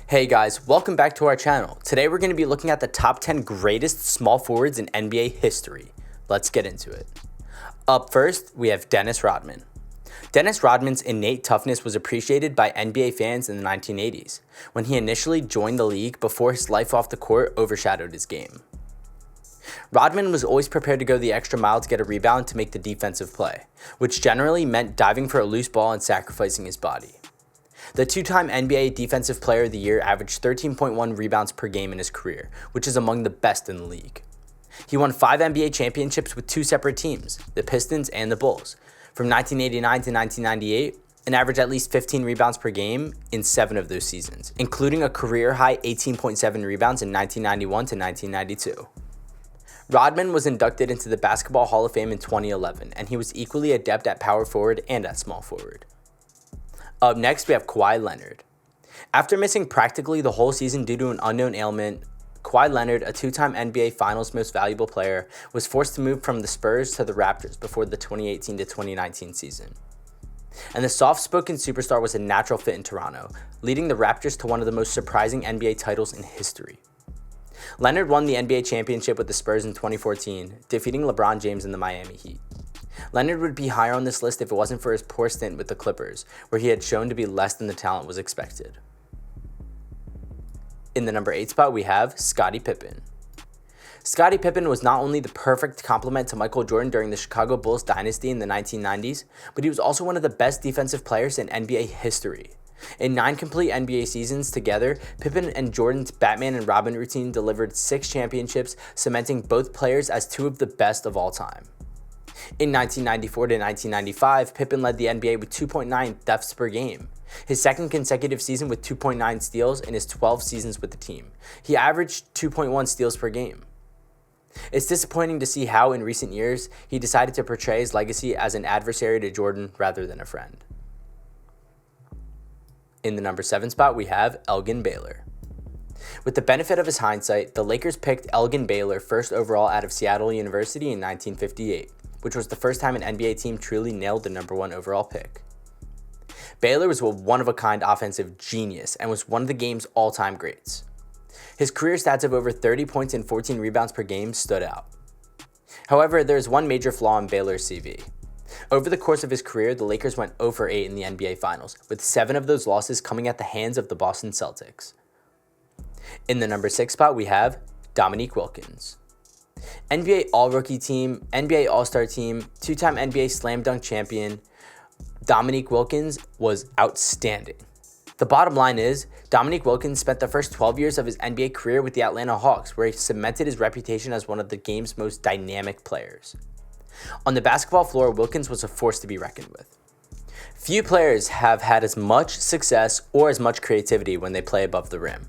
Hey guys, welcome back to our channel. Today we're going to be looking at the top 10 greatest small forwards in NBA history. Let's get into it. Up first, we have Dennis Rodman. Dennis Rodman's innate toughness was appreciated by NBA fans in the 1980s, when he initially joined the league before his life off the court overshadowed his game. Rodman was always prepared to go the extra mile to get a rebound to make the defensive play, which generally meant diving for a loose ball and sacrificing his body. The two-time NBA Defensive Player of the Year averaged 13.1 rebounds per game in his career, which is among the best in the league. He won 5 NBA championships with 2 separate teams, the Pistons and the Bulls, from 1989 to 1998, and averaged at least 15 rebounds per game in 7 of those seasons, including a career-high 18.7 rebounds in 1991 to 1992. Rodman was inducted into the Basketball Hall of Fame in 2011, and he was equally adept at power forward and at small forward. Up next, we have Kawhi Leonard. After missing practically the whole season due to an unknown ailment, Kawhi Leonard, a 2-time NBA Finals Most Valuable Player, was forced to move from the Spurs to the Raptors before the 2018 to 2019 season. And the soft-spoken superstar was a natural fit in Toronto, leading the Raptors to one of the most surprising NBA titles in history. Leonard won the NBA championship with the Spurs in 2014, defeating LeBron James in the Miami Heat. Leonard would be higher on this list if it wasn't for his poor stint with the Clippers, where he had shown to be less than the talent was expected. In the number 8 spot, we have Scottie Pippen. Scottie Pippen was not only the perfect complement to Michael Jordan during the Chicago Bulls dynasty in the 1990s, but he was also one of the best defensive players in NBA history. In 9 complete NBA seasons together, Pippen and Jordan's Batman and Robin routine delivered 6 championships, cementing both players as 2 of the best of all time. In 1994 to 1995, Pippen led the NBA with 2.9 thefts per game, his second consecutive season with 2.9 steals in his 12 seasons with the team. He averaged 2.1 steals per game. It's disappointing to see how, in recent years, he decided to portray his legacy as an adversary to Jordan rather than a friend. In the number 7 spot, we have Elgin Baylor. With the benefit of his hindsight, the Lakers picked Elgin Baylor first overall out of Seattle University in 1958. Which was the first time an NBA team truly nailed the number 1 overall pick. Baylor was a one-of-a-kind offensive genius and was one of the game's all-time greats. His career stats of over 30 points and 14 rebounds per game stood out. However, there is one major flaw in Baylor's CV. Over the course of his career, the Lakers went 0 for 8 in the NBA Finals, with 7 of those losses coming at the hands of the Boston Celtics. In the number 6 spot, we have Dominique Wilkins. NBA All-Rookie Team, NBA All-Star Team, 2-time NBA Slam Dunk Champion, Dominique Wilkins was outstanding. The bottom line is, Dominique Wilkins spent the first 12 years of his NBA career with the Atlanta Hawks, where he cemented his reputation as one of the game's most dynamic players. On the basketball floor, Wilkins was a force to be reckoned with. Few players have had as much success or as much creativity when they play above the rim.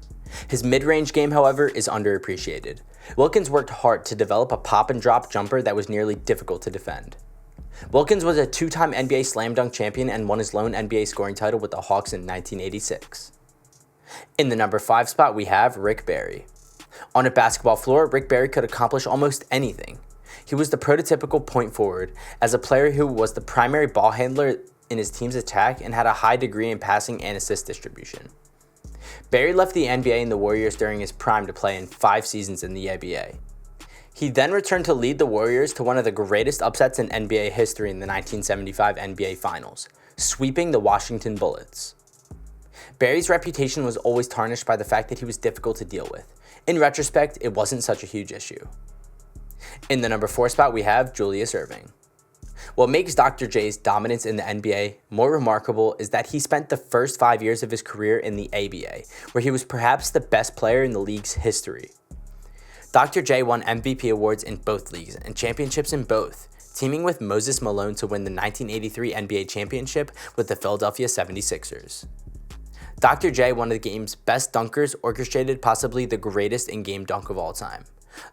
His mid-range game, however, is underappreciated. Wilkins worked hard to develop a pop-and-drop jumper that was nearly difficult to defend. Wilkins was a 2-time NBA Slam Dunk champion and won his lone NBA scoring title with the Hawks in 1986. In the number 5 spot, we have Rick Barry. On a basketball floor, Rick Barry could accomplish almost anything. He was the prototypical point forward, as a player who was the primary ball handler in his team's attack and had a high degree in passing and assist distribution. Barry left the NBA and the Warriors during his prime to play in 5 seasons in the ABA. He then returned to lead the Warriors to one of the greatest upsets in NBA history in the 1975 NBA Finals, sweeping the Washington Bullets. Barry's reputation was always tarnished by the fact that he was difficult to deal with. In retrospect, it wasn't such a huge issue. In the number 4 spot, we have Julius Erving. What makes Dr. J's dominance in the NBA more remarkable is that he spent the first 5 years of his career in the ABA, where he was perhaps the best player in the league's history. Dr. J won MVP awards in both leagues and championships in both, teaming with Moses Malone to win the 1983 NBA championship with the Philadelphia 76ers. Dr. J, one of the game's best dunkers, orchestrated possibly the greatest in-game dunk of all time.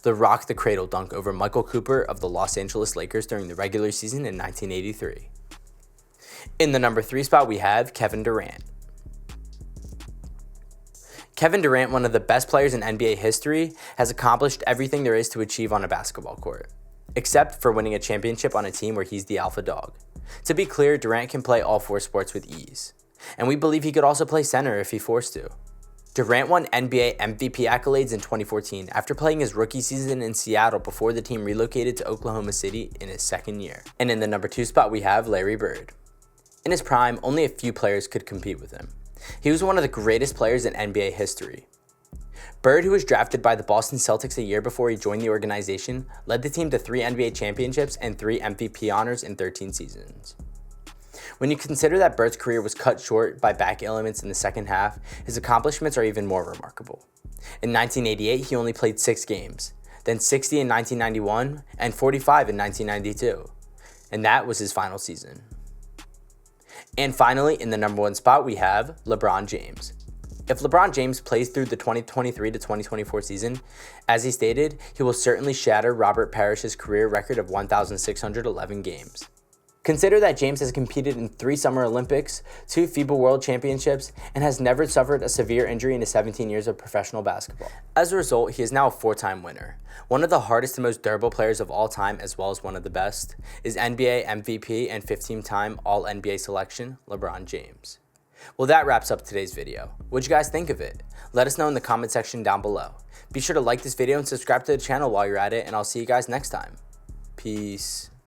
The Rock the Cradle dunk over Michael Cooper of the Los Angeles Lakers during the regular season in 1983. In the number 3 spot, we have Kevin Durant. Kevin Durant, one of the best players in NBA history, has accomplished everything there is to achieve on a basketball court, except for winning a championship on a team where he's the alpha dog. To be clear, Durant can play all 4 sports with ease, and we believe he could also play center if he forced to. Durant won NBA MVP accolades in 2014 after playing his rookie season in Seattle before the team relocated to Oklahoma City in his second year. And in the number 2 spot, we have Larry Bird. In his prime, only a few players could compete with him. He was one of the greatest players in NBA history. Bird, who was drafted by the Boston Celtics a year before he joined the organization, led the team to 3 NBA championships and 3 MVP honors in 13 seasons. When you consider that Bird's career was cut short by back ailments in the second half, his accomplishments are even more remarkable. In 1988, he only played 6 games, then 60 in 1991, and 45 in 1992. And that was his final season. And finally, in the number 1 spot, we have LeBron James. If LeBron James plays through the 2023 to 2024 season, as he stated, he will certainly shatter Robert Parrish's career record of 1,611 games. Consider that James has competed in 3 Summer Olympics, 2 FIBA World Championships, and has never suffered a severe injury in his 17 years of professional basketball. As a result, he is now a 4-time winner. One of the hardest and most durable players of all time, as well as one of the best, is NBA MVP and 15-time All-NBA selection, LeBron James. Well, that wraps up today's video. What'd you guys think of it? Let us know in the comment section down below. Be sure to like this video and subscribe to the channel while you're at it, and I'll see you guys next time. Peace.